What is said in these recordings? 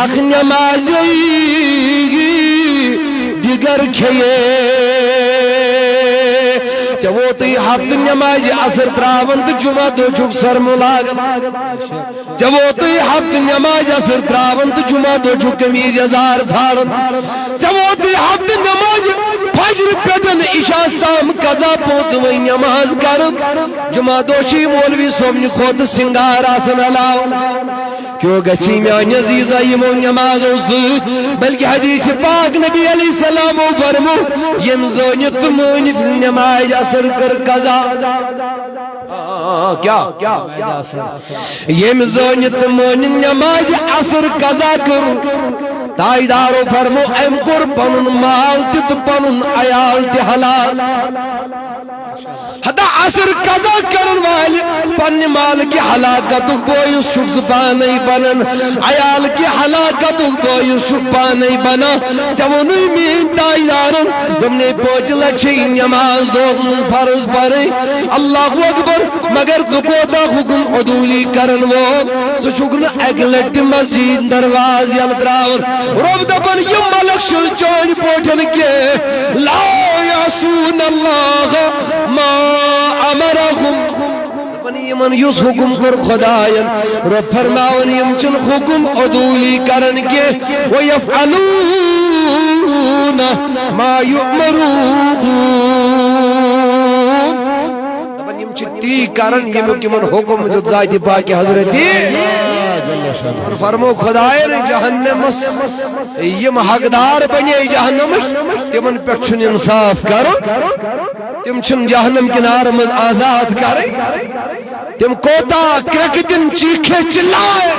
اخ نمازی دیگر کھیے چوتی ہفت نماز عصر تراون تو جمعہ دو چھک سر ملاگ چوتی ہفت نماز عصر تراون تو جمعہ دو چھک کمیز ازار ژھارن چوتی ہفت نماز فجر پتن عشاءستام قضا پوچوئی نماز کرن جمعہ دو چھی مولوی صوبنی خود سنگار آسن علاو کیوں گچھی میان عزیزہ یمو نمازو سوت بلکہ حدیث پاک نبی علیہ السلام فرمو یم زونیت مونیت نماز عصر کر قضا کیا یم زونیت مونیت نماز عصر قضا کر تائیدارو فرمو ام کر پنن مال تت پنن عیال تی حلال حدا عصر قضا کرن والی پنی مال کی حلاکت بوئیس شخص پانی بنن عیال کی حلاکت بوئیس شخص پانی بنا چونوی مین تائیدارن دمنے پوچ لچھی نماز دوزن فرض پرے اللہ اکبر مگر زکوتا حکم عدولی کرن وہ سو شکر اگلٹ مسجد درواز یلدراور رب دبن یم ملک شل چوج پوٹن کے لا یعصون اللہ ما امرهم یمن یس حکم کر خداین رب فرماون یم چن حکم عدولی کرن کے ویفعلون ما یؤمرون یم چتی کرن یم کمن حکم جو ذات پاک حضرتی اور فرمو خداین جہنم یم حقدار بنے جہنم تمن پچھن انصاف کرو تم چھن جہنم کنار مز آزاد کرے تم کوتا کرک دن چیخے چلائے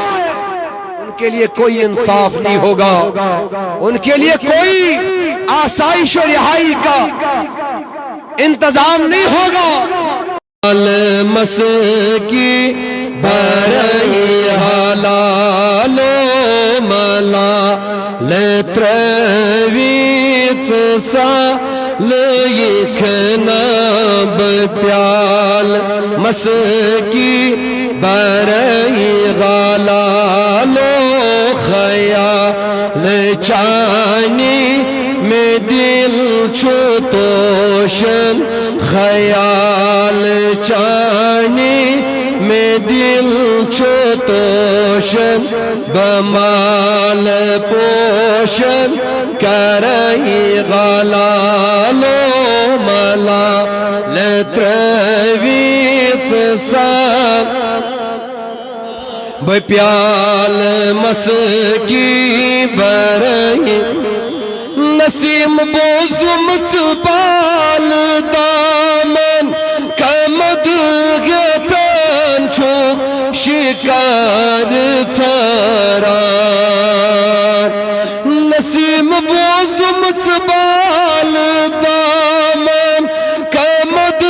ان کے لیے کوئی انصاف نہیں ہوگا ان کے لیے کوئی آسائش و رہائی کا انتظام نہیں ہوگا مسکی برئی حلالو ملا لترویت سا لیکنا بپیال مسکی برئی غلالو خیال چانی میں دل چھوٹوشن خیال چانی میں دل چھوٹوشن بمال پوشن کرئی غلالو ملا لترویت سان بپیال مسکی برئی نسیم بوزم چبال دامن کمد گتن چھوک شکار چران نسیم بوزم چبال دامن کمد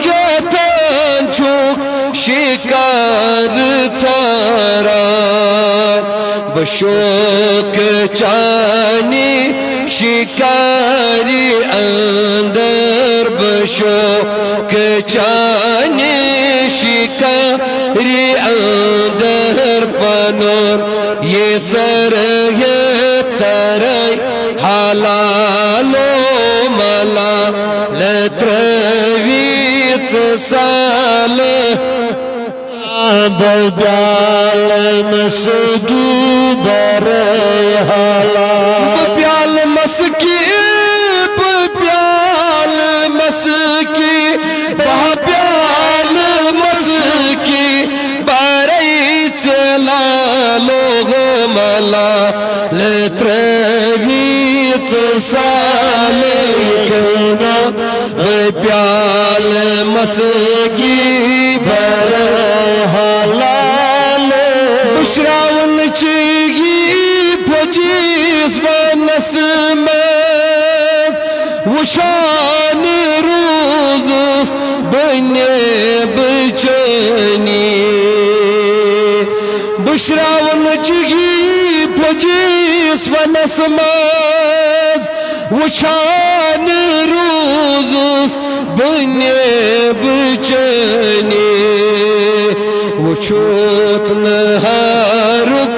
گتن چھوک شکار چران بشوک چانی شکاری اندر بشوک چانی شکاری اندر پنور یہ سر ہے ترئی حلالو ملا لترویت سال بپیال مسکی برئی حلال بپیال مسکی بپیال مسکی بپیال مسکی برئی چلا لوگ ملا لترویت سال کنا بپیال مسکی برئی حلال بشراون چیگی پچیس ونس میں وشان روزس بنے بچنی بشراون چیگی پچیس ونس میں وشان روزس بنے بچنی وچوت نہارک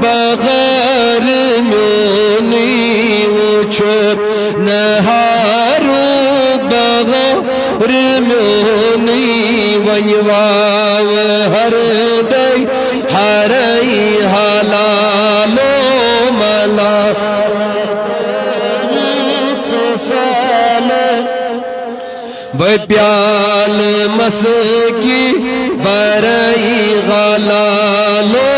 بغیر ونی واو ہر دئی ہرئی حلالو ملا پیال مسکی برئی غلالو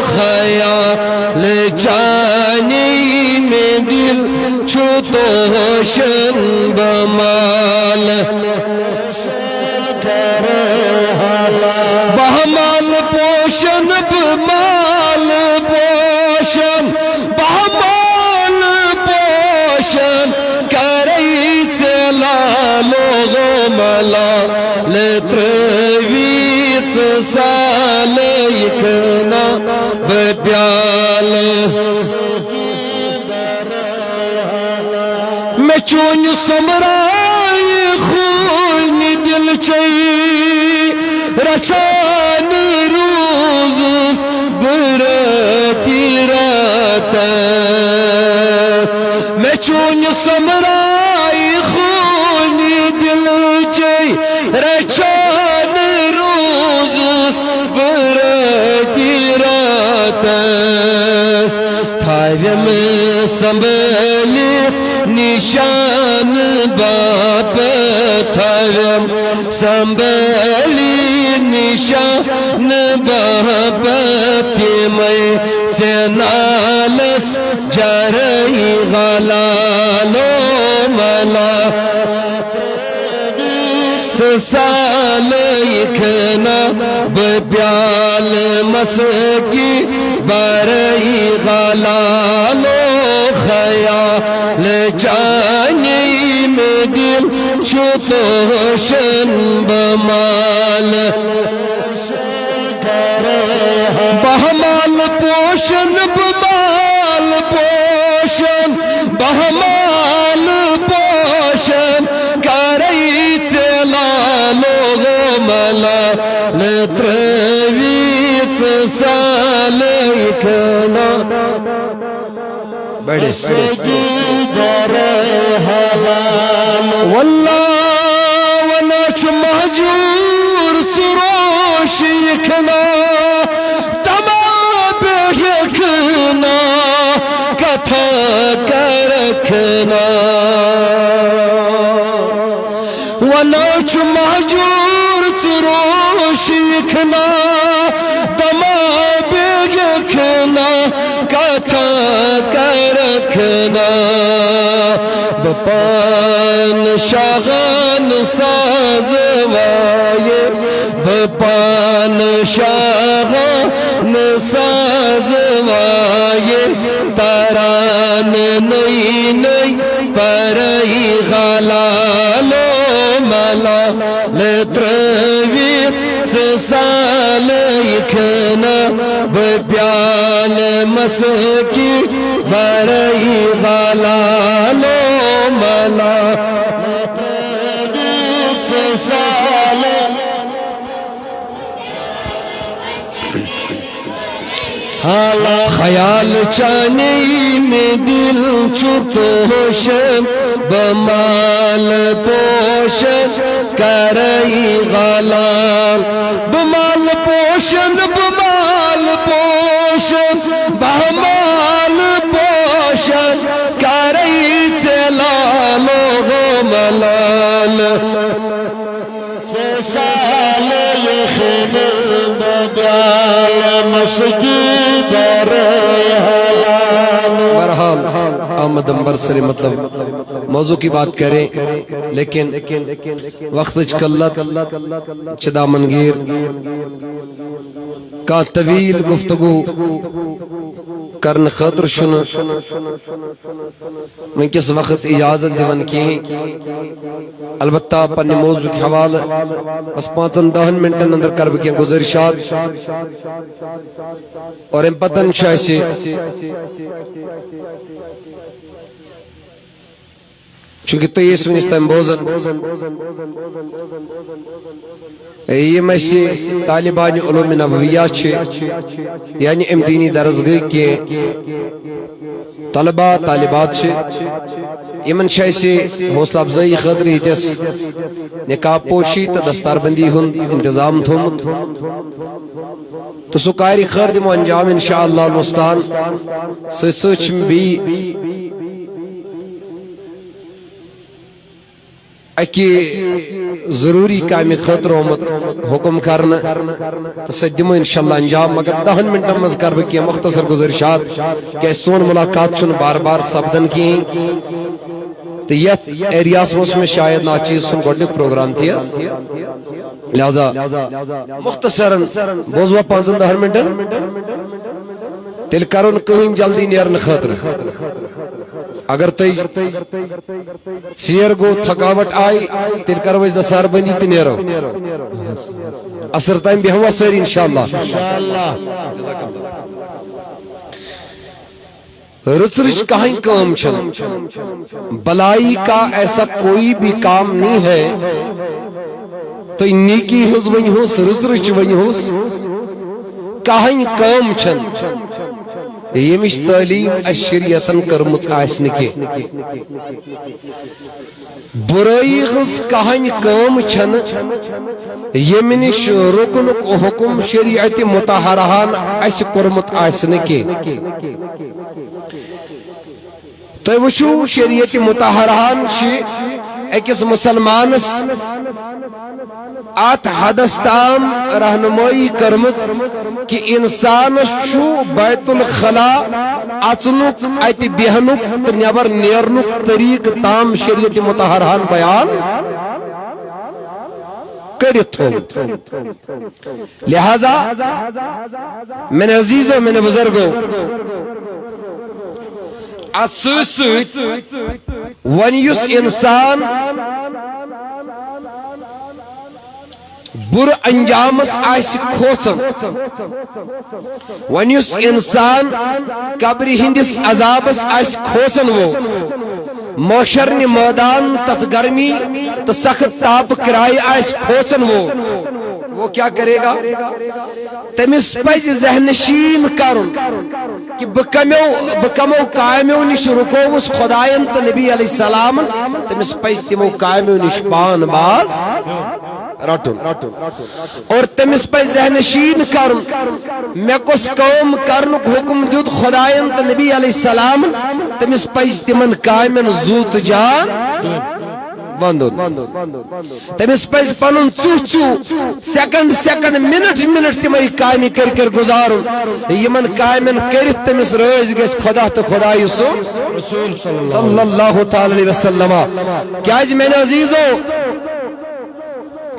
خیال جانی میں دل چھوٹو شن بمال بہمال پوشن بمال پوشن بہمال پوشن کرئی چلالو ملا لترویت سالیکنا بپیال میں چون سمرائی خون دل چائی رچان روز برتی راتس میں چون سمرائی خون دل چائی رچان روز برتی راتس تھاویم سنبھلی نشان باپ تھاویم سنبھلی نشان باپ تیمئی چنالس جرئی غلالو ملا سالیکنا بپیال مسکی برئی غلالو خیال جانی میں دل چھوٹو شن بمال بہمال پوشن بمال پوشن بہمال پوشن کرئی چلالو ملا لترویت سالیکنا بڑے واللہ وناچ مہجور سروش یکنا تمام یکنا کتھا کرکنا وناچ مہجور سروش یکنا تمام یکنا کتھا کرکنا بپان شاغان سازوائے بپان شاغان سازوائے تران نئی نئی پرئی غلالو ملا لترویت سالیکنا بپیال مسکی برئی غلالو ملا لترویت سالیکنا خیال چانی میں دل چھوٹو شن بمال پوشن کرئی غلال بمال پوشن بمال پوشن بہمال پوشن کرئی چلالو ملال برحال آمد امبر سرے مطلب موضوع کی بات کریں لیکن وقت چکلت چدا منگیر کا طویل گفتگو کرن خطر شن میں کس وقت اجازت دیون کی البتہ پنی موضوع کی حوال بس 5-10 منٹن اندر کرب کی گزرشات اور ان پتن شاہ سے چونکہ تو یہ سنس تم بوزن یہ سے طالبان علوم نبویہ یعنی ام دینی درسگاہ کے طلبہ طالبات یمن سے حوصلہ افزائی خاطر یتس نکاح پوشی تو دستار بندی ہند انتظام تھومت تو سو کاری خیر دمو انجام انشاءاللہ المستعان سچ بھی اکی ضروری کامی خطر ہومت حکم کرنا تو سدمو انشاءاللہ انجام مگر 10 منٹن مز کر بکی مختصر گزارشات کہ سون ملاقات چھن بار بار سپدن کی تو یت ایریاس میں شاید ناچیز سن گوڑنک پروگرام تھی لہذا مختصراً بوزوا 15 منٹن تیل کرن کہیں جلدی نیرن خطر اگر تی سیر گو تھکاوٹ آئی تیل کرو اس دسار بندی تی نیرو اثر تائم بھی ہوا سیر انشاءاللہ رچ کہیں کام چھن بلائی کا ایسا کوئی بھی کام نہیں ہے تو نیکی ہز ونی ہوس رچ ونی ہوس کہیں کام چھن یمش تعلیم شریعتن کرمت آسن کے برائی غز کہن کام چھن یمنش رکنک حکم شریعت متحرہان اس کرمت آسن کے تو وچو شریعت متحرہان اکس مسلمانس آت حدس تام رہنمائی کرمت کہ انسان چھو بیت الخلا اچنک ایت بیہنک تو نیبر نیرنک طریق تام شریعت متحرہان بیان کرت ہو لہذا من عزیزو من بزرگو اتسوس ونیس انسان بر انجامس آس کھوچن ونیس انسان قبر ہندس عذابس آس کھوچن وہ موشرن میدان تت گرمی تو سخت تاپ کرائے آس کھوچن وہ کیا کرے گا تمس پز ذہنشین کرن کہ بکمو قائمیو نش رکوس خدائن تو نبی علیہ السلام تمس پز تمو قائمیو نش پان باز رٹن اور تمس پہ ذہنشین کرن میں کس قوم کرنک حکم دیت خدائن تو نبی علیہ السلام تمس پہ تمن قائمن زوت جان وندن تمس پہ پنن چو سیکنڈ منٹ تمہیں قائمی کر گزارن یمن قائمن کرت تمس روز گس خدا تو خدای رسول صلی اللہ تعالی علیہ وسلم کیا میں نے عزیزو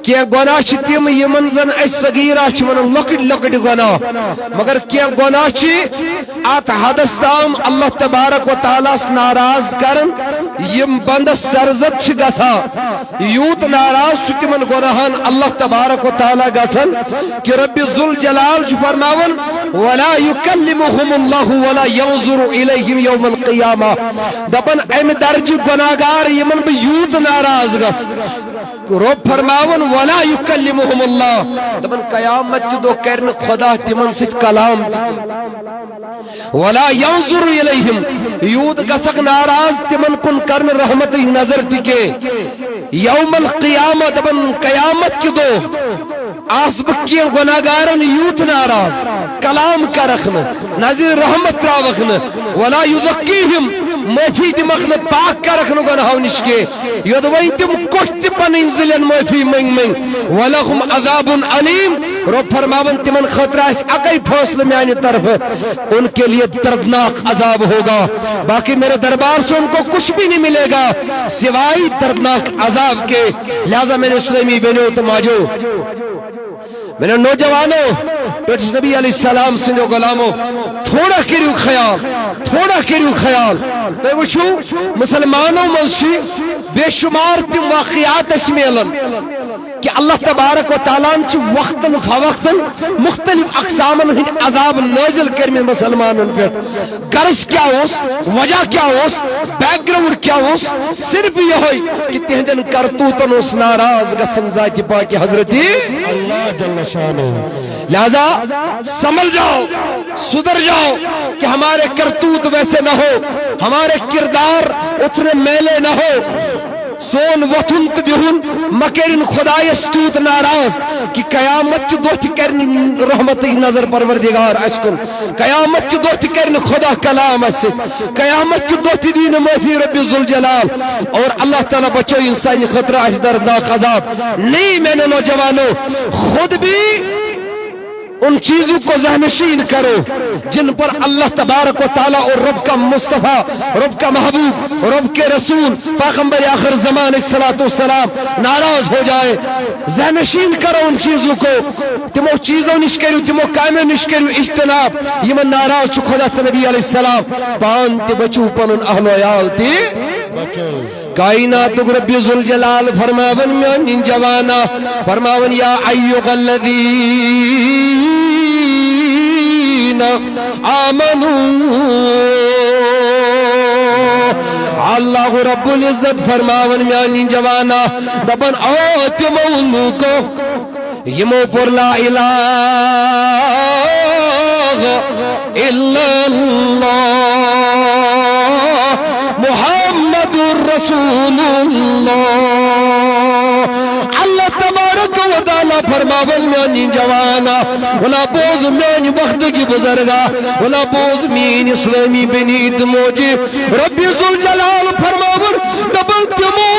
کیا گناہ چھ تم یمن زن اس صغیرہ چھ ون لکٹ گناہ مگر کیا گناہ چھ ات حدس تام اللہ تبارک و تعالی ناراض کرن یم بندس سرزد چھ گسا یوت ناراض چھ تمن گناہن اللہ تبارک و تعالی گسن کہ رب ذوالجلال چھ فرماون ولا یکلمهم اللہ ولا ينظر الیہم یوم القیامہ دپن ام درج گناہگار یمن بہ یوت ناراض گس رب فرماون ولا یکلمهم اللہ دپن قیامت دو کرن خدا تمن سچ کلام ولا ينظر الیہم یوت گسک ناراض تمن کن کرن رحمت نظر تکے یوم القیامہ دپن قیامت کی دو آسب کی گناہگارن یوت ناراض کلام کرخن نظر رحمت راوخن ولا یزکیہم معافی دمخن پاک کرخن گناہو نشکے یدوین تم کشت پنین ذلین معافی منگ ولہم عذاب علیم رب فرماون تمن خطرہ اس اقی فاصل میانی طرف ان کے لیے دردناک عذاب ہوگا باقی میرے دربار سے ان کو کچھ بھی نہیں ملے گا سوائے دردناک عذاب کے لہذا میرے اسلامی بینو تماجو میرے نوجوانوں پیٹس نبی علیہ السلام سے جو غلاموں تھوڑا کریو خیال تو وچھو مسلمانوں منشی بے شمار تم واقعات اس میلن کہ اللہ تبارک و تعالیٰ وقتاً فوقتاً مختلف اقسام ہند عذاب نازل کرم مسلمانن پہ. غرض کیا اس وجہ کیا اس بیک گراؤنڈ کیا اس صرف یہ کہ تہندن کرتوتن اس ناراض گژھن ذات پاک حضرت اللہ جل شانہ. لہذا سنبھل جاؤ سدھر جاؤ کہ ہمارے کرتوت ویسے نہ ہو, ہمارے کردار اتنے میلے نہ ہو. سون وطن تو بہن مکرن خدایس تیوت ناراض کہ قیامت چہ دہ تہ کرن رحمت نظر پروردگار اس کن, قیامت چہ دہ تہ کرن خدا کلام اس, قیامت چہ دہ تہ دین معافی رب ذوالجلال. اور اللہ تعالیٰ بچو انسانی خطرہ اس دردناک عذاب. نہیں میں نے نوجوانوں خود بھی ان چیزوں کو ذہنشین کرو جن پر اللہ تبارک و تعالیٰ اور رب کا مصطفیٰ, رب کا محبوب, رب کے رسول پیغمبر آخر زمان الصلاۃ والسلام ناراض ہو جائے. ذہنشین کرو ان چیزوں کو, تمو چیزوں نش کرو, تمو کاموں نش کرو اجتناب یمن ناراض چھ خدا تہ نبی علیہ السلام. پان تہ بچو پنن اہل و عیال تہ کائنات رب ذوالجلال فرماون میان جوانا فرماون یا ایھا الذین آمنوا. اللہ رب العزت فرماون میان جوانا دپن او تمو لوکو یمو پر لا الہ الا اللہ محمد رسول اللہ. اللہ تبارک و تعالیٰ فرماون میانی جوانا ولا بوز میانی وقت کی بزرگا ولا بوز مین اسلامی بنیت موجی رب ذوالجلال فرماون دبل تمو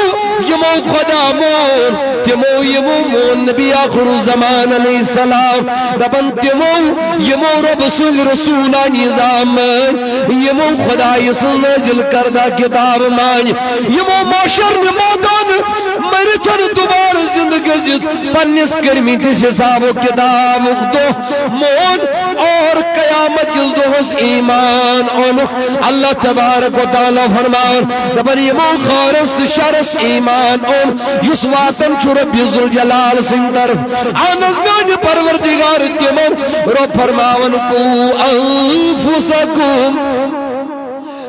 یمو خدا مون تمو یمو مون نبی آخر زمان علیہ السلام دبن تمو یمو رب سل رسولان نظام یمو خدا یسل نازل کردہ کتاب مان یمو معاشر نمودان مرچن دوبار زندگی جت پنس کرمی تس حساب و کتاب دو مون اور قیامت جز دوس ایمان اونخ. اللہ تبارک و تعالیٰ فرمان دبن یمو خارست شرس ایمان اون یس واتن چھ رب ذوالجلال سن طرف آنز میان پروردگار تمن رب فرماون کو انفسکم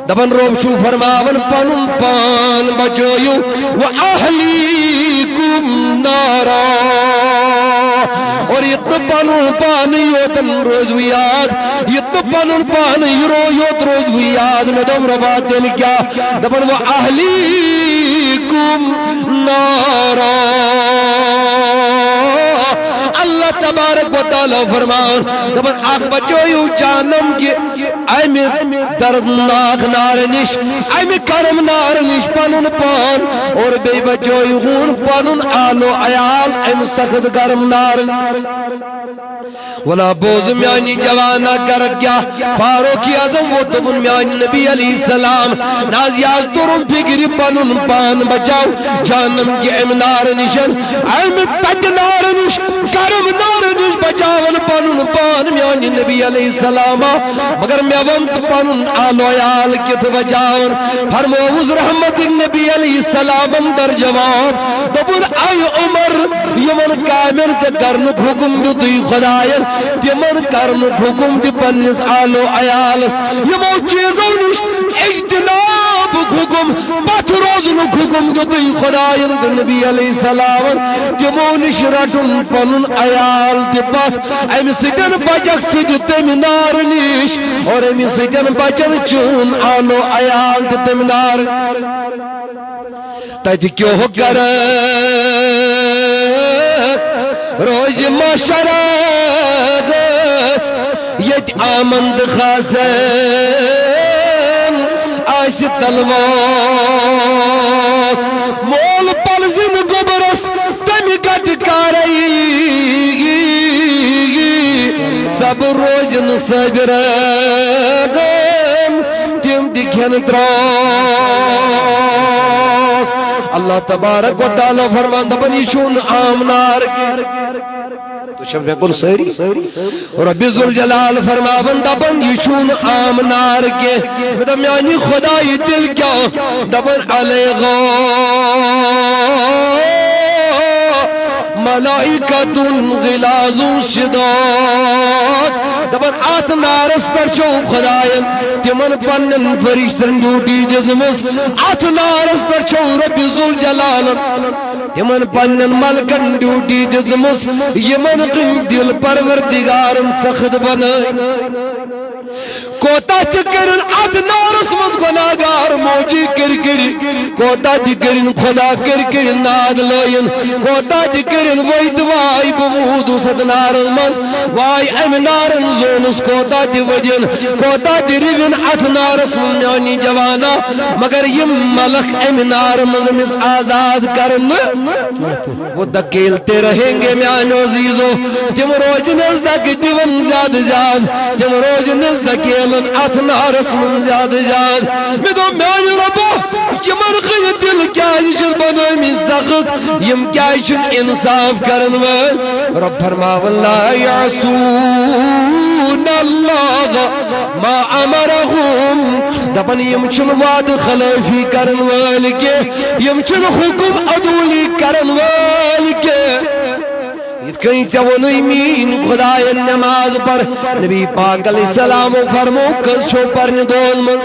دبن روب شو فرماون پنن پان بچویو و اہلیکم نارا. اور یہ پنن پان یوتن روز یاد, یہ پنن پان یوت روز یاد میں دم ربا دل کیا دبن و اہلیکم نارا. اللہ تبارک و تعالیٰ فرمان دبن آخ بچویو جانم کی ایم دردناک نار نش ایم کرم نار نش پنن پان اور بے بچویو ہون پنن آل و عیال ایم سخت گرم نار. ولا بوز میانی جوانا کر گیا فاروق اعظم وہ تمن میانی نبی علیہ السلام نازیاز درم فکری پنن پان بچاو جانم کی ایم نار نشن ایم تج نار نش کرم نار نش بچاون پنن پان میانی نبی علیہ السلام مگر میں ونت پنن آل و عیال کت بچاون. فرموز رحمت نبی علیہ السلام در جواب دبن آئی عمر یمن کامل سے کرنک حکم دو دوی خدایر تمن کرنک حکم دی پنس آل و عیال یمو چیزوں نش اجتناب حکم پت روزنک حکم دو دوی خدایر نبی علیہ السلام تمو نش رٹن پنن عیال دی پت ایم سدن بچک سد تم نار نش اور ایم سدن بچن چون آل و عیال دی تم نار. تیتی کیوں ہو کر روز مشرق یت آمند خاصن آس تلواس مول پلزن گبرس تمی کٹ کاری سب روزن صبرن تم دکھن تراس. اللہ تبارک و تعالیٰ فرمان دبنی چون آمنار تو شب میں کل سہری رب ذوالجلال فرماون دبن یہ چون آمنار کے دم یعنی خدای دل کیا دبن علیغا ملائکۃ غلاظ شداد دپن ات نارس پر چھو خدایان تمن پنن فرشتن ڈیوٹی دژمٕژ ات نارس پر چھو رب ذوالجلال تمن پنن ملکن ڈیوٹی دژمٕژ یمن دل پروردگارن سخت بنٲے کوتا تہ کرن ات نارس مز گناہگار موجی کر کوتا تہ کرن خدا کر ناد لٲیِن کوتا تہ کرن وید واے بموٗدُس ات نارس مز واے امہ نارن زونس کوتا تہ ودین کوتا تہ رِوِن ات نارس مز میانی جوانا مگر یم ملک امہ نار مز مس آزاد کرن وہ دکیلتے رہیں گے میانو عزیزو تم روز نزدک دیون زیادہ زیاد تم روز نزدک ات نارس من زیادہ زیاد میں دو میان ربا یمن خی دل کیا بنامی سخت یم کیا انصاف کرن وول رب فرماون لا یعصون اللہ ما امرهم دپن یم چھن وعد خلافی کرن وول کے یم چھن حکم عدولی کرن وول کے کہیں چونی مین خدای نماز پر نبی پاک علیہ السلام فرمو کل چھو پرن دول من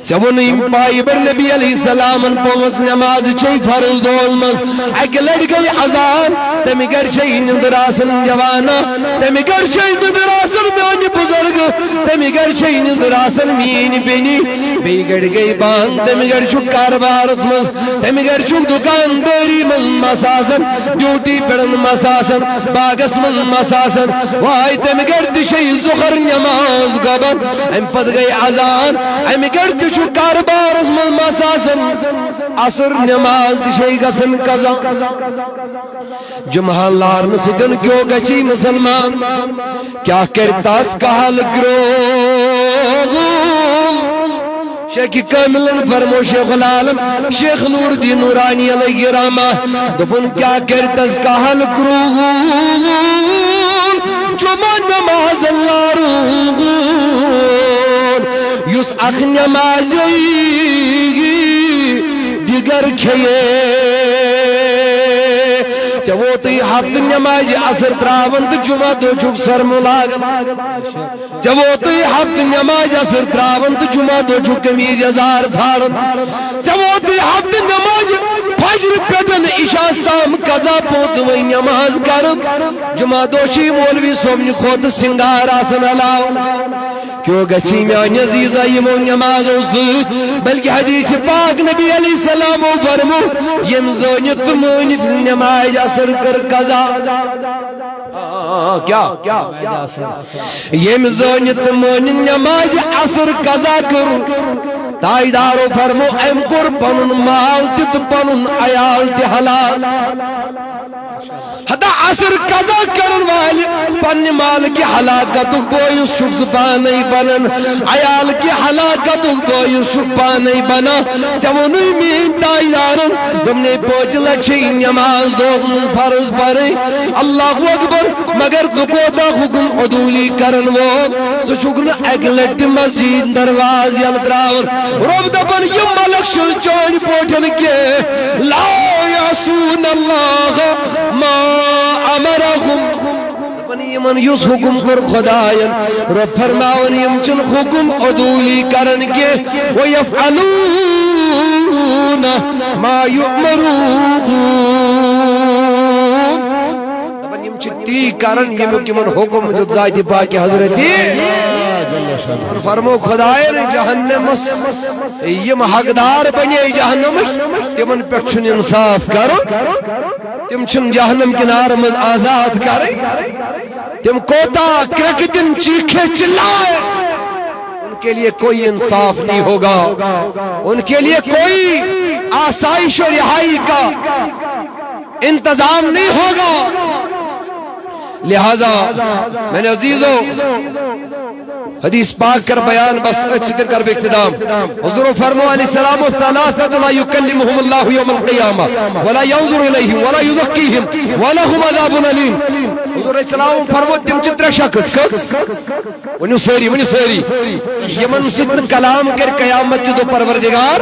چونی پائی بر نبی علیہ السلام پوس نماز چھئی فرض دول من اک لڑ گئی عذاب تمی گر چھئی ندراسن جوانا تمی گر چھئی ندراسن میانی بزرگ تمی گر چھئی ندراسن مین بینی بی گڑ گئی بان تمی گر چھو کاربارس من تمی گر چھو دکان داری من مساسن ڈیوٹی پڑن مساسن باغس من مساسن وائی تمی گر دشئی زخر نماز گبن ام پد گئی عذاب ام گر دشو کاربارس من مساسن عصر نماز دشئی گسن قضا جمعہ لارن سدن کیوں گچی مسلمان کیا کرتاس کحال گروہ شیخ کاملن فرمو شیخ العالم شیخ نور الدین نورانی علیہ رحمہ دپن کیا کرتاس کحال گروہ جمعہ نماز لارن یس اخ نمازی دیگر کھیے چووتی ہفت نماز اثر تراون تو جمعہ دو چھک سر ملاگ چووتی ہفت نماز اثر تراون تو جمعہ دو چھک کمیز ازار سارن چووتی ہفت نماز فجر پٹن عشاءستام قضا پوچوئی نماز کرن جمعہ دو چھی مولوی صوبنی خود سنگار آسن علاو کیوں گچھی میان عزیزہ یمو نماز سوت بلکہ حدیث پاک نبی علیہ السلام فرمو یم زونیت مونیت نماز اثر کر قضا کیا یم زونیت مونیت نماز اثر قضا کر تائیدارو فرمو ام کر پنن مال تت پنن عیال تی حلال حدا عصر قضا کرن والی پن مال کی ہلاکت بوئیس شخص پانی بنن عیال کی ہلاکت بوئیس شخص پانی بنا چونوی مین تائیدارن تم نے پوچھ لچھی نماز دوزن فرض پڑی اللہ اکبر مگر زکوتا حکم عدولی کرن وہ سو شکر ایک لٹ مسجد درواز یلدراون رب دبن یم ملک شل چون پوٹھن کے لا یعصون اللہ ما امرهم یمن یس حکم کر خداین رب فرماون یم چن حکم عدولی کرن کے ویفعلون ما یؤمرون یم چتی کرن یم کمن حکم جو ذات پاک حضرت اور فرمو خداین جہنم یم حقدار بنے جہنم تمن پچھن انصاف کرو تم چھن جہنم کنار مز آزاد کرے تم کوتا کرکتن چیخے چلائے ان کے لیے کوئی انصاف نہیں ہوگا ان کے لیے کوئی آسائش و رہائی کا انتظام نہیں ہوگا لہذا میں نے عزیزو حدیث پاک کر بیان بس ستر کر بے اقتدام. حضور فرمو علیہ السلام ثلاثت لا یکلمہم اللہ یوم القیامہ ولا ینظر الیہم ولا یزکیہم ولہم عذاب علیم. حضور علیہ السلام فرمو تم چھ ترے شخص کس ونیو ساری یمن ستن کلام کر قیامت کی دو پروردگار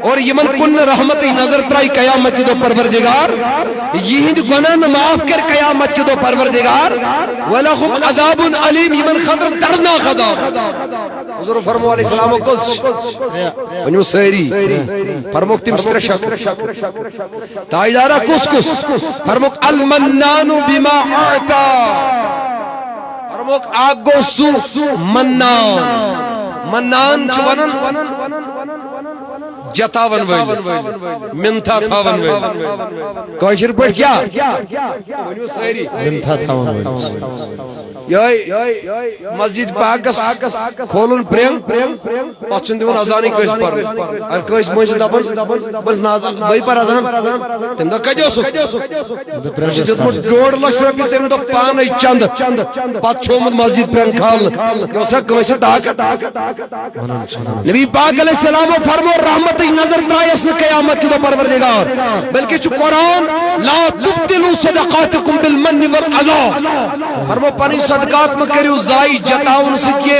اور یمن کن رحمت نظر ترائی قیامت کی دو پروردگار یہند گناہ معاف کر قیامت کی دو پروردگار ولہم عذاب علیم یمن خطر دردناک عذاب. حضور فرمو علیہ السلام کس ونیو ساری فرمو تم ستر شخص تائیدارہ کس فرمو المنان بما اعطا فرمو آگو سو منان چونن جتاون ویلس منتھا تھاون ویلس کوشر پہ کیا منتھا تھاون ویلس مسجد پاکس کھولن پریم پچھن دیون ازانی کس پر اور کس مجھ دپن بس نازان بھائی پر ازان تم دو کجو سو دیتمت 1.5 لچھ رۄپیہِ تم دو پانے چند پت چھومت مسجد پریم کھالن کہ سا کس طاقت. نبی پاک علیہ السلام فرمو رحمت نظر ترائیس نہ قیامت کی دو پروردگار بلکہ چھ قرآن لا تبتلوا صدقاتکم بالمن والعذا فرمو پنی صدقات میں کریو زائی جتاؤن سکیے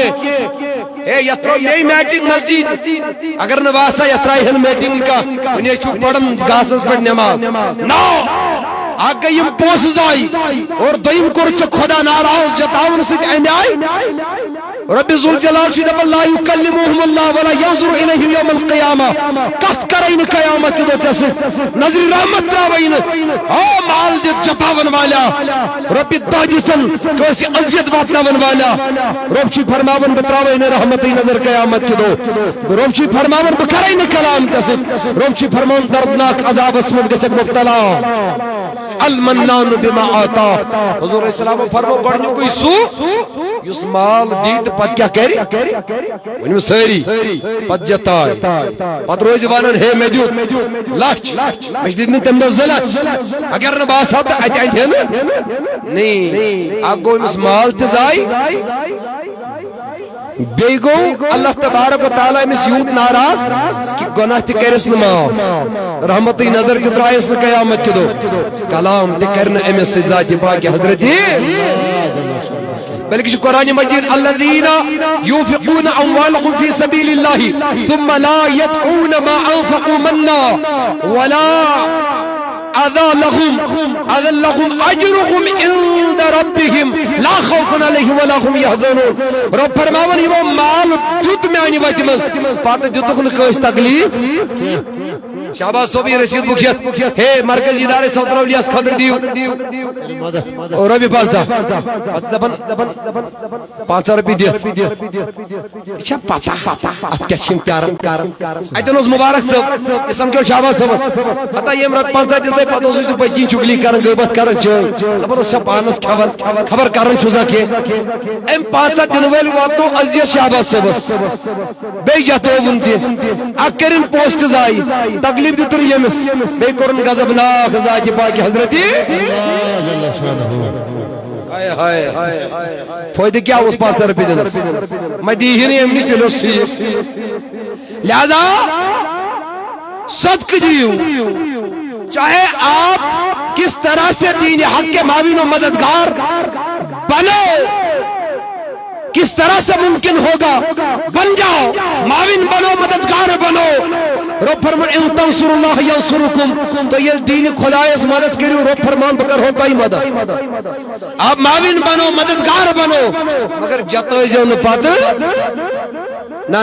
اے یترو نئی میٹنگ مسجد اگر نواسا یترائی ہن میٹنگ کا انہیں چھو پڑھن گاسس پر نماز نو آگے یم پوس زائی اور دویم کرچ خدا ناراض جتاؤن سک امیائی رب ذوالجلال شید لا یکلمہم اللہ ولا ینظر الیہم یوم القیامہ کف کرین قیامت دو تسف نظر رحمت راوین او مال دیت جتاون والا رب داجتن کوسی عزیت واتناون والا رب چی فرماون بتراوین رحمت نظر قیامت دو رب چی فرماون بکرین کلام تسف رب چی فرماون دردناک عذاب اسمت گچک مبتلا المنان بما آتا. حضور علیہ السلام فرمو گڑنیو کوئی سو یس مال دیت پت کیا کری ونیو ساری پت جتائی پت روز وانن ہے میں دیو لچ مجھ دیدن تم دو زلچ اگر نباس آتا آئی آئی ہے نہیں آگو اس مال تزائی بیگو اللہ تبارک و تعالی امس یوت ناراض کہ گناہ تی کرس نماف رحمتی نظر کی درائیس نہ قیامت کی دو کلام تی کرن امس سے ذات پاک حضرتی بلکہ قرآن مجید الذین ينفقون اموالهم في سبيل الله ثم لا يدعون ما انفقوا منا ولا اذى لهم اجرهم عند ربهم لا خوف عليهم ولا هم يحزنون. رب فرماون یہ مال دیت میں آنی وقت مز پتہ دیتک نہ کس تکلیف شہباز صوبی رشید بکیت ہے مرکزی ادارے سوتر اولیاس خضر دیو اور ربی پانسا پانسا ربی دیت اچھا پتہ ات کیا چھم کارن ایتن اس مبارک صاحب اسم کیوں شہباز صاحب پتہ یہ رب پانسا دیتے پتہ اس سے پکی چگلی کرن غیبت کرن چل ابر اس پانس خبر کرن چھزا کے ام پانسا دن ویل واتو عزیز شہباز صاحب بے جاتو ونتی اکرن پوسٹ زائی تکلیف دیتر یمس بے کرن غضب ناک ذات پاک حضرتی ہائے ہائے فائدہ کیا اس 500 روپے دنس میں دی ہی نہیں ہم نہیں دلو سی لہذا صدق دیو چاہے آپ کس طرح سے دین حق کے معاون و مددگار بنو کس طرح سے ممکن ہوگا بن جاؤ معاون بنو مددگار بنو رب فرمان ان تنصر اللہ ینصرکم تو یہ دین خدایس مدد کریو رب فرمان بکر ہوتا ہی مدد آپ معاون بنو مددگار بنو مگر جتو جو نپات نا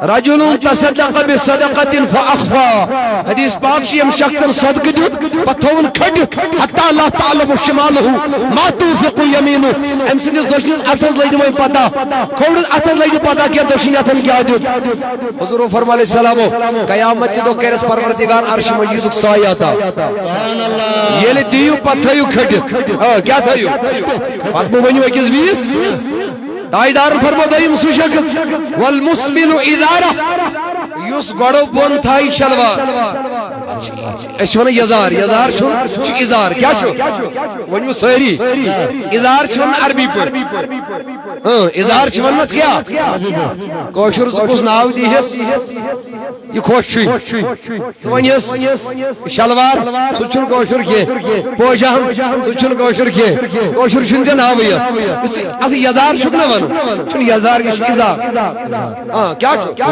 رجل تصدق بصدقت فاخفى حدیث پاک شیم شخص صدق دیت پتھون کھڑ حتی اللہ تعالی شمالہ ما توفق یمینہ ام سندس دوشنس اتھس لگی میں پتہ کھوڑ اتھس لگی پتہ کیا دوشن اتھن کیا دیت حضور فرمائے السلام قیامت کی دو کیرس پروردگار عرش مجید سایہ تھا سبحان اللہ یہ دیو پتھیو کھڑ کیا تھیو پتہ ونیو اکس 20 دائیدار فرمو دائیم سوشک والمسبل ادارہ یس گڑو بون تھائی شلوار اس ون یزار یزار چھ ازار کیا چھ ونیو ساری ازار چھ ون عربی پہ ازار چھ ون کیا کوشر کس ناو دیہس یہ خوش چھ ونیس شلوار سہ چھ کوشر کی پوشام سہ چھ کوشر کی کوشر چھ ناو یہ یزار چھ نا ون چھ یزار یہ ازار کیا چھ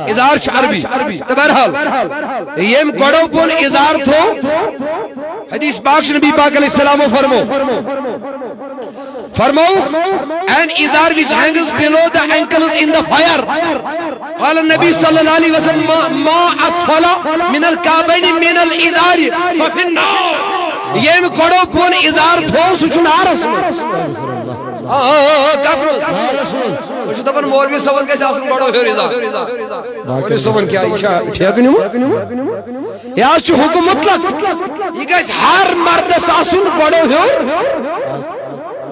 ازار چھ عربی تو بہرحال یم گڑو بون ازار تھو حدیث پاک نبی پاک علیہ السلام فرمو an izar which hangs below the ankles in the fire قال النبي صلى الله عليه وسلم ما اسفل من الكعبين من الازار ففي النار یم گڑو بون ازار تھو سہ نارس مجھ دپان مولوی صاحب گژھِ آسُن گۄڈٕ ہیوٚر ازار مولوی صاحبن کیا یہ ٹھیکہٕ نیوٗمُت یہ حظ چھُ حُکم مطلق یہ گژھِ ہر مردس آسُن گۄڈٕ ہیوٚر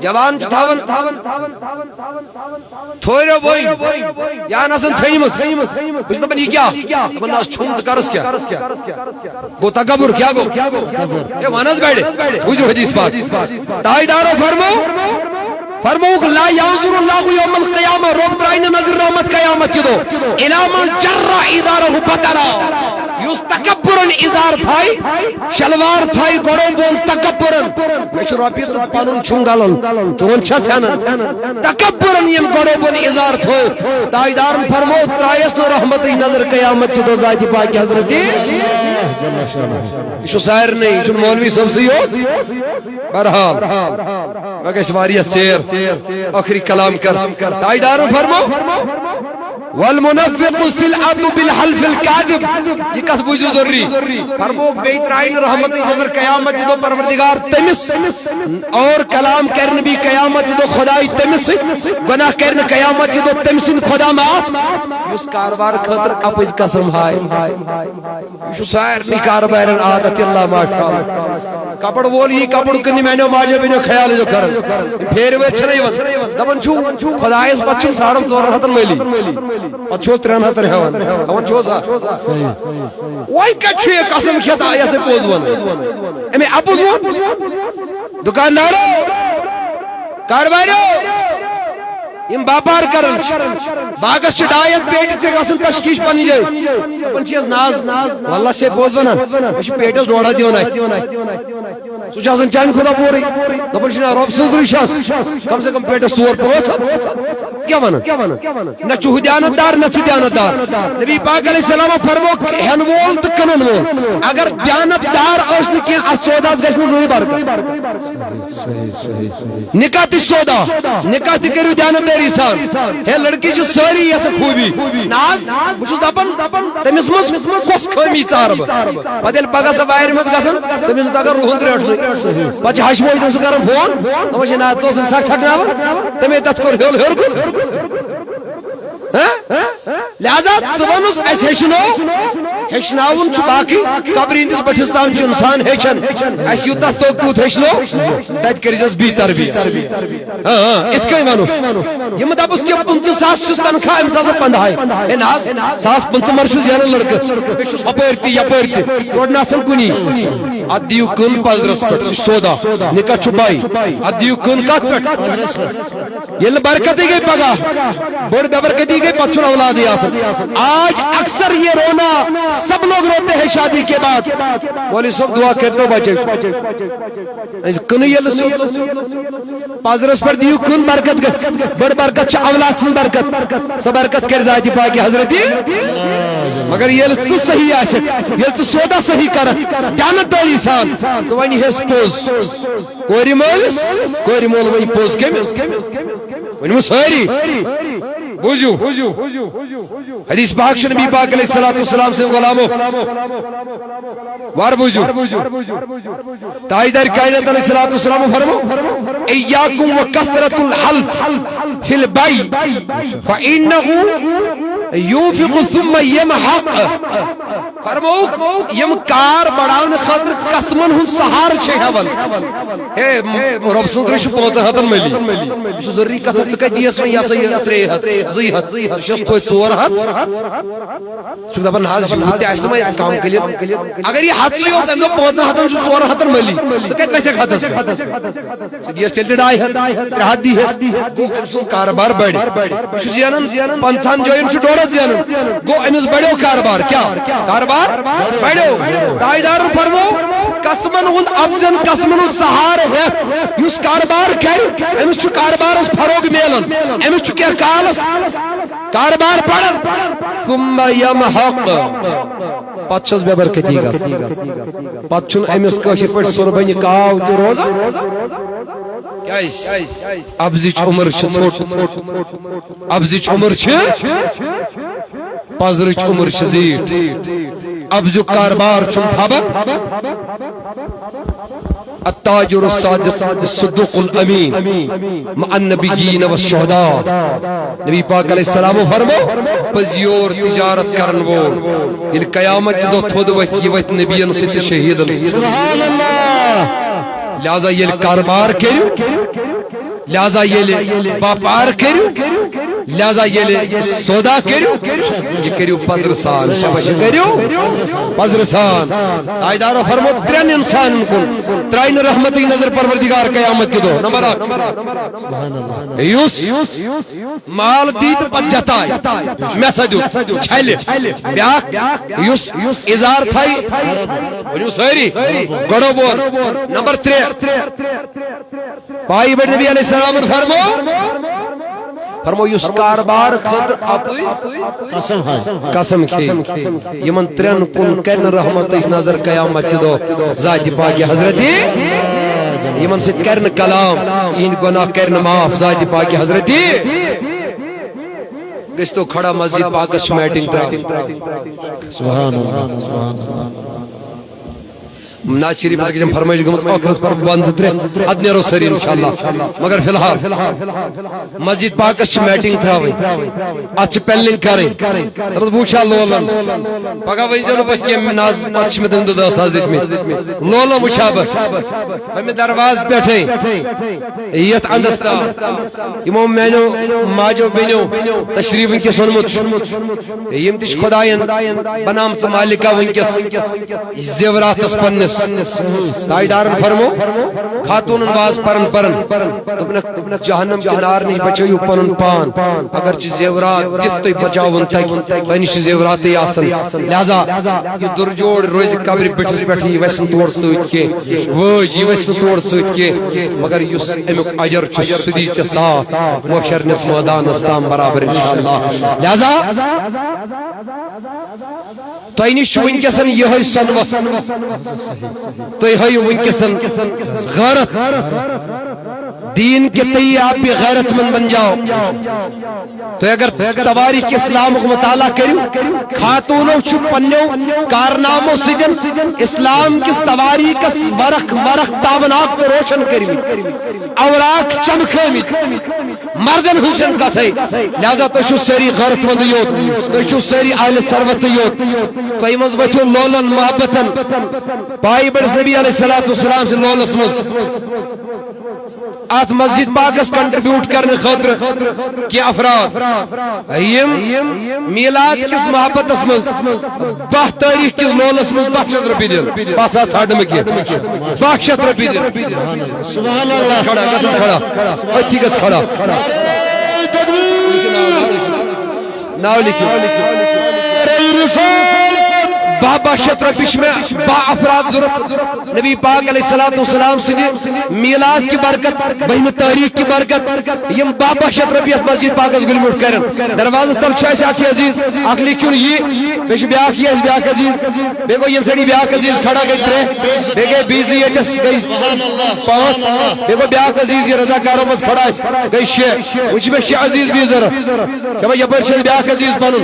جوان تھاون تھوڑو بوئی یا نسن ژھنمٕژ بہٕ چھُس دپان یہ کیا دپان نہ چھُم تہٕ کرس کیا گو تکبر کیا گو ہے ون حظ گڑِ بوٗزِو حدیث پاک تاجدارو فرموک لا ينظر الله يوم القيامة رب ترائن نظر رحمت قیامت کی دو الى من جر ازارہ بطرا یس تکبرن ازار تھائی شلوار تھائی گوڑوں بون تکبرن میں چھو رابی پانون چھنگالن چون چھا سینن تکبرن یم گوڑوں بون ازار تھو تاجدارن فرمو ترائیس رحمت نظر قیامت کی دو ذاتی پاکی حضرتی یہ سائر نہیں چون مولوی سب سے ہوت برحال مگر شواریت سیر آخری کلام کر تاجدارن فرمو والمنفق السلعة بالحلف الكاذب یہ کس بوجھو ضروری فرموک بیت رائن رحمت نظر قیامت دو پروردگار تمس اور کلام کرن بھی قیامت دو خدای تمس گناہ کرن قیامت دو تمسن خدا معاف اس کاروبار خطر اپز قسم ہائے یہ سائر نہیں کاروبارن عادت اللہ ماشاءاللہ کپڑ وول ہی کپڑ کنی میں نے ماجے بینو خیال جو کر پھیر وے چھنے ون دپن چھو خدایس بچن ساڑم 4 میلی پتہ چھوس 3 ہیوان اون چھوسا وای کچھ یہ قسم کھتا ایسے پوز ون امی اپوز ون دکاندارو کاروبارو یم باپار کرن باغس چھ ڈایت پیٹ سے گسن تشکیش پنی جے دپن چیز ناز والله سے پوز ونان اش پیٹس ڈوڑا دیون سو چھ چان خدا پوری دپن چھ رب سز رشاس کم سے کم پیٹس 4 5 کیا ونان نہ چھ دیانت دار نہ چھ دیانت دار نبی پاک علیہ السلام فرمو ہن وول تو کنن وول اگر دیانت دار اس نے کہ سوداس گژھن زوی برکت نکاح تی سودا نکاح تی کرو دیانت داری سان ہے لڑکی جو ساری ایسا خوبی ناز بچھوس دپن تمس مز کس خمی چار بدل پگہ سا وائر مز گسن تمس اگر روحن تریٹ پچ ہشمو تم کرن فون تمس نا تو سا ٹھگناون تمے تت کور ہیل ہر لہذا سبانس اس ہیچناون چھ باقی قبر ہندس بٹھس تام چھ انسان ہیچن اس یوتا توقوت ہیچنو تت کرزس بی تربیت ات کئی ونوس یم دپس کہ 25,000 چھ تنخواہ ام 15 اے ناز 1,015 مرچ زین لڑکہ بچ ہپرتی یپرتی توڑ ناسن کنی ادیو کن پزرس پٹ سودا نکاح چھپائی ادیو کن کت پٹ یل برکت گئی پگا بڑ برکتی گئی پچھر اولاد یاسن آج اکثر یہ رونا سب لوگ روتے ہیں شادی کے بعد مولی سب دعا کرتے ہو بچے کنی یل پازرس پر دیو کن برکت گچ بڑ برکت چھ اولاد سن برکت سب برکت کر ذاتی پاکی حضرتی مگر یل س صحیح آسک یل س سودا صحیح کر دیانت داری سان ونی ہس پوز کوری مول ونی پوز کم ونی ساری بوجھو حدیث پاک نبی پاک علیہ الصلوۃ والسلام سے غلامو وار بوجھو تاجدار کائنات علیہ الصلوۃ والسلام فرمو ایاکم وکثرۃ الحلف فی البیع فانه یونفق ثم یمحق فرمو یم کار بڑاون خاطر قسمن ہن سہار چھ ہون ہے رب سندر چھ 500 ملی چھ ضروری کتھ ژ کتھ دیس وۄنۍ یسا یہ 300 200 چھس تو 400 چھ دپن حاضر چھُ تہِ آسہِ مےٚ کم کٔلِتھ اگر یہ حدسٕے اوس اَمہِ دۄہ 500 چھُ 400 ملی ژٕ کتہِ گژھکھ حدس ژٕ دیس تیٚلہِ 200 300 دیہس گوٚو أمۍ سُنٛد کاربار بڑِ یہِ چھُ زینان 50 جایَن چھُ ڈۄڑ ہتھ زینان گو امس بڑو کاربار کیا کاربار بڑو تاجدار فرمو قسمن ہند افزن قسمن ہند سہار ہے اس کاربار کر امس چھ کاربارس فروغ میلن امس چھ کیا کالس کاربار پڑن ثم یمحق پت چھس بے برکتی گس پت چھن امس کاشر پٹ سربنی کاو تہ روزان ابزچ عمر چھ ژھوٹ ابزچ عمر چھ پزرچ عمر چھ زیٹھ ابزو کاربار چھم تھبن التاجر الصادق الصدوق الامین مع النبیین والشہداء نبی پاک علیہ السلام فرمو پزیور تجارت کرن وول یل قیامت دو تھود وت یہ وت نبیین ست شہید سبحان اللہ لہذا یل کاربار کرو لہذا یل باپار کرو لہذا یہ سودا کرو یہ کرو پزر سان یہ کرو پزر سان تاجدارو فرمو 3 انسان کن ترائن رحمتی نظر پروردگار قیامت کے دو نمبر 1 یوس مال دیت پت جتائی میں سجو چھل بیاک یوس ازار تھائی ونیو ساری گڑو بور نمبر 3 پائی بڑھ نبی علیہ السلام فرمو یس کاربار خاطر قسم کھی یمن 3 کن کرن رحمت نظر قیامت دو ذات پاک حضرتی یمن ست کرن کلام این گناہ کرن معاف ذات پاک حضرتی گس تو کھڑا مسجد پاک میٹنگ ترا سبحان اللہ سبحان اللہ ناز شریف جب فرمائش گمس آخرس پر بند ترے اد نیرو سری انشاءاللہ مگر فی الحال مسجد پاکس میٹنگ تراوی ات پینلنگ کریں ترس بوچھا لولن پگہ ویزن پت کے ناز پت میں دند دس حضرت میں لولن وچھا بہ ہمیں دروازہ بیٹھے یت اندستا یمو مینو ماجو بینو تشریف ان کے سنمت یم تش خدائن بنام مالکا ونکس زیوراتس پنس تاجدارن فرمو خاتون واز پرن جہنم کے نار نہیں بچیو پنن پان اگر چھ زیورات دت تو بچاون تک تو نش زیورات آسن لہذا یہ درجوڑ روز قبر پٹھس پٹھی وسن تور سوت کے وج یہ وسن تور سوت کے مگر یس امیک اجر چھ سدی چ ساتھ محشر نس میدان استام برابر انشاءاللہ لہذا تو نش ونکسن یہ سنوس تو یہ ونکسن غیرت دین کے تئی آپ بھی غیرت مند بن جاؤ تو اگر تواریخ اسلام کو مطالعہ کرو خاتونوں چھ پنیو کارناموں سجن اسلام کس تواریخ کس ورق تابناک کو روشن کری اوراق چمکھمی مردن حسن کا تھے لہذا تو چھو سری غیرت مند یوت تو چھو سری اہل ثروت یوت تو ایمز بچو لولن محبتن پائی برس نبی علیہ السلام سے لولس مز آت مسجد پاکس کنٹریبیوٹ کرنے خاطر کی افراد میلاد کس محبت اسمز 10 تاریخ کس لولس مز 200 روپی دل پاسا ژھاڑ میں کیا 200 روپی دل سبحان اللہ کھڑا کسس کھڑا اتی کس کھڑا ناو لکھو با 200 روپیش میں با افراد ضرورت نبی پاک علیہ السلام سے میلاد کی برکت بہم تاریخ کی برکت یم با 200 روپیت مسجد پاکس گلمٹ کرن دروازہ تل چھائے سے آکھی عزیز آکھ لکھون یہ بیش بیاک یہ بیاک عزیز بیگو یم سڑی بیاک عزیز کھڑا گئی ترے بیگے بیزی ایٹس گئی 5 بیگو بیاک عزیز یہ رضا کاروں مز کھڑا ہے گئی 6 وچ میں 6 عزیز بھی ذرا کہ یہ پر چل بیاک عزیز بنن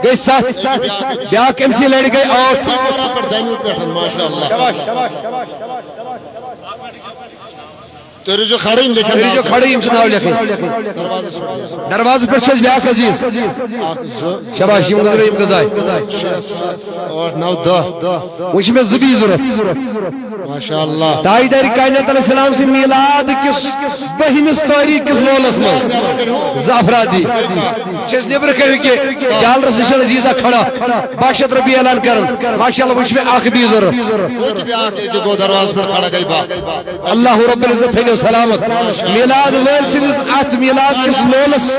گئی 7 بیاک امسی لڑ گئی 8 پر دینو پیٹھن ماشاءاللہ تیری جو کھڑی لکھن جو کھڑی ہم ناو لکھیں دروازے پر چھج بیاک عزیز شباش یم گزر یم گزائے 6 7 8 9 10 وچ میں زبی ضرورت ماشاءاللہ تاجدار کائنات علیہ السلام سے میلاد کس بہمس تاریخ کس مولس من زعفرادی چھس نبر کہو کہ جال رسشن عزیزہ کھڑا 62 ربی اعلان کرن ماشاءاللہ وچ میں آخ بھی ضرورت وہ بھی آکے جو دو دروازے پر کھڑا گئی با اللہ رب العزت ہے سلامت میلاد ویل سنس ات میلاد کس مولس